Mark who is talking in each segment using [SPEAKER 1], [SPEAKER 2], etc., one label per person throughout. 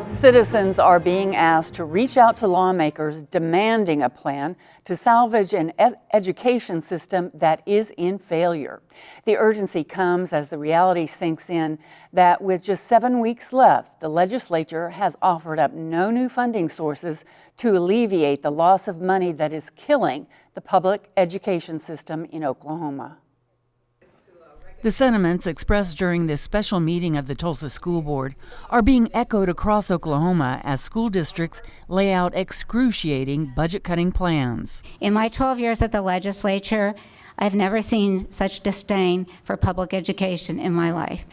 [SPEAKER 1] Citizens are being asked to reach out to lawmakers demanding a plan to salvage an education system that is in failure. The urgency comes as the reality sinks in that with just 7 weeks left, the legislature has offered up no new funding sources to alleviate the loss of money that is killing the public education system in Oklahoma. The sentiments expressed during this special meeting of the Tulsa School Board are being echoed across Oklahoma as school districts lay out excruciating budget-cutting plans.
[SPEAKER 2] In my 12 years at the legislature, I've never seen such disdain for public education in my life.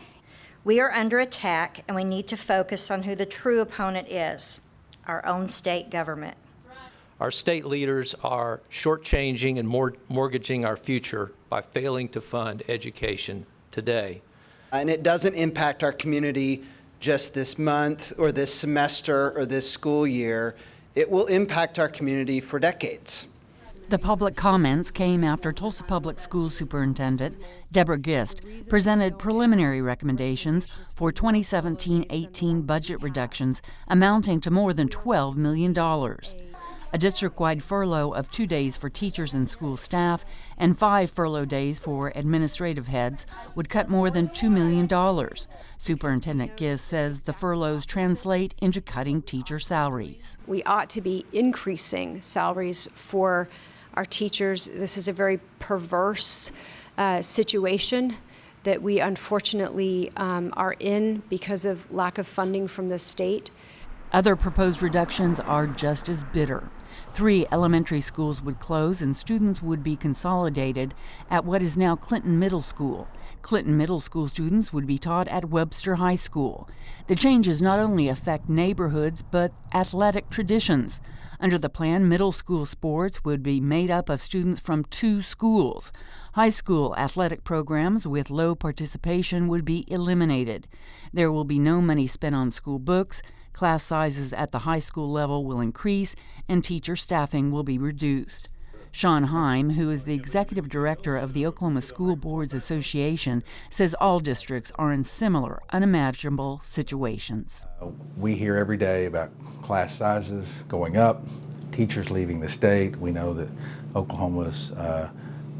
[SPEAKER 3] We are under attack, and we need to focus on who the true opponent is, our own state government.
[SPEAKER 4] Our state leaders are shortchanging and mortgaging our future by failing to fund education today.
[SPEAKER 5] And it doesn't impact our community just this month or this semester or this school year. It will impact our community for decades.
[SPEAKER 1] The public comments came after Tulsa Public Schools Superintendent Deborah Gist presented preliminary recommendations for 2017-18 budget reductions amounting to more than $12 million. A district-wide furlough of 2 days for teachers and school staff and 5 furlough days for administrative heads would cut more than $2 million. Superintendent Gist says the furloughs translate into cutting teacher salaries.
[SPEAKER 6] We ought to be increasing salaries for our teachers. This is a very perverse situation that we unfortunately are in because of lack of funding from the state.
[SPEAKER 1] Other proposed reductions are just as bitter. 3 elementary schools would close and students would be consolidated at what is now Clinton Middle School. Clinton Middle School students would be taught at Webster High School. The changes not only affect neighborhoods but athletic traditions. Under the plan, middle school sports would be made up of students from 2 schools. High school athletic programs with low participation would be eliminated. There will be no money spent on school books. Class sizes at the high school level will increase, and teacher staffing will be reduced. Sean Heim, who is the executive director of the Oklahoma School Boards Association, says all districts are in similar, unimaginable situations.
[SPEAKER 7] We hear every day about class sizes going up, teachers leaving the state. We know that Oklahoma's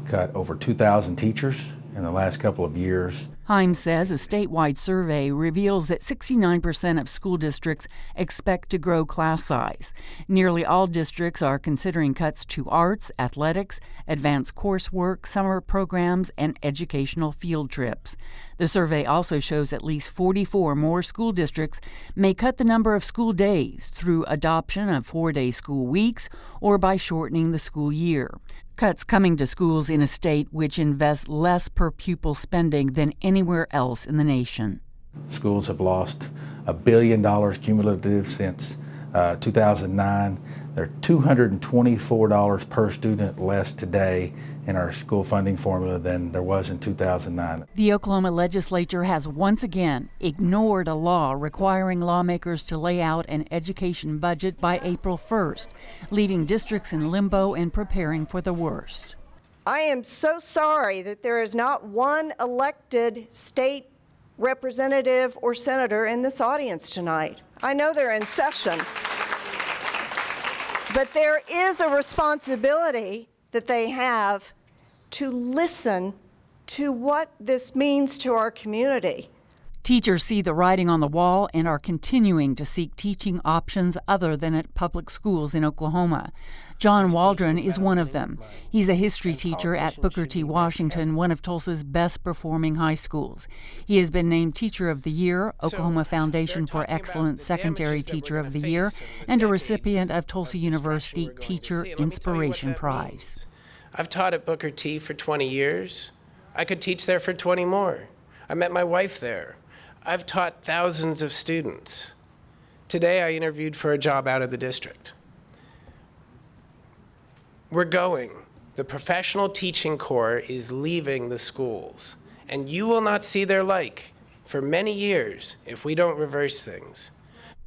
[SPEAKER 7] cut over 2,000 teachers in the last couple of years.
[SPEAKER 1] Heim says a statewide survey reveals that 69% of school districts expect to grow class size. Nearly all districts are considering cuts to arts, athletics, advanced coursework, summer programs, and educational field trips. The survey also shows at least 44 more school districts may cut the number of school days through adoption of 4-day school weeks or by shortening the school year. Cuts coming to schools in a state which invests less per pupil spending than anywhere else in the nation.
[SPEAKER 7] Schools have lost $1 billion cumulative since 2009. They're $224 per student less today in our school funding formula than there was in 2009.
[SPEAKER 1] The Oklahoma legislature has once again ignored a law requiring lawmakers to lay out an education budget by April 1st, leaving districts in limbo and preparing for the worst.
[SPEAKER 8] I am so sorry that there is not one elected state representative or senator in this audience tonight. I know they're in session. But there is a responsibility that they have to listen to what this means to our community.
[SPEAKER 1] Teachers see the writing on the wall and are continuing to seek teaching options other than at public schools in Oklahoma. John Waldron is one of them. He's a history teacher at Booker T. Washington, one of Tulsa's best-performing high schools. He has been named Teacher of the Year, Oklahoma Foundation for Excellence Secondary Teacher of the Year, and a recipient of Tulsa University Teacher Inspiration Prize.
[SPEAKER 9] I've taught at Booker T for 20 years. I could teach there for 20 more. I met my wife there. I've taught thousands of students. Today I interviewed for a job out of the district. We're going. The professional teaching corps is leaving the schools, and you will not see their like for many years if we don't reverse things.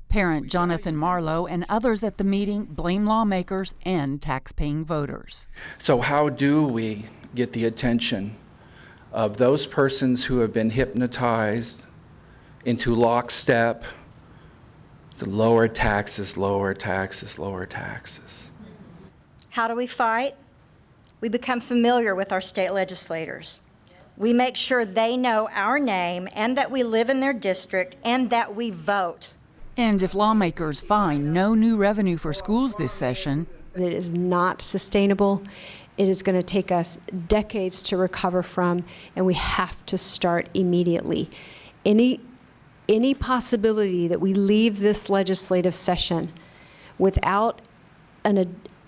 [SPEAKER 1] Parent Jonathan Marlowe and others at the meeting blame lawmakers and tax-paying voters.
[SPEAKER 10] So how do we get the attention of those persons who have been hypnotized into lockstep to lower taxes, lower taxes, lower taxes.
[SPEAKER 3] How do we fight? We become familiar with our state legislators. We make sure they know our name and that we live in their district and that we vote.
[SPEAKER 1] And if lawmakers find no new revenue for schools this session,
[SPEAKER 6] It is not sustainable. It is going to take us decades to recover from, and we have to start immediately. Any possibility that we leave this legislative session without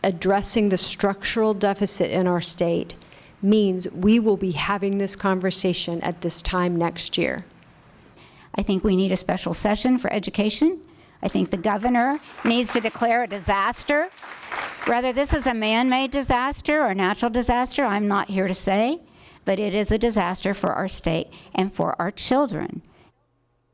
[SPEAKER 6] addressing the structural deficit in our state means we will be having this conversation at this time next year.
[SPEAKER 2] I think we need a special session for education. I think the governor needs to declare a disaster. Whether this is a man-made disaster or natural disaster, I'm not here to say, but it is a disaster for our state and for our children.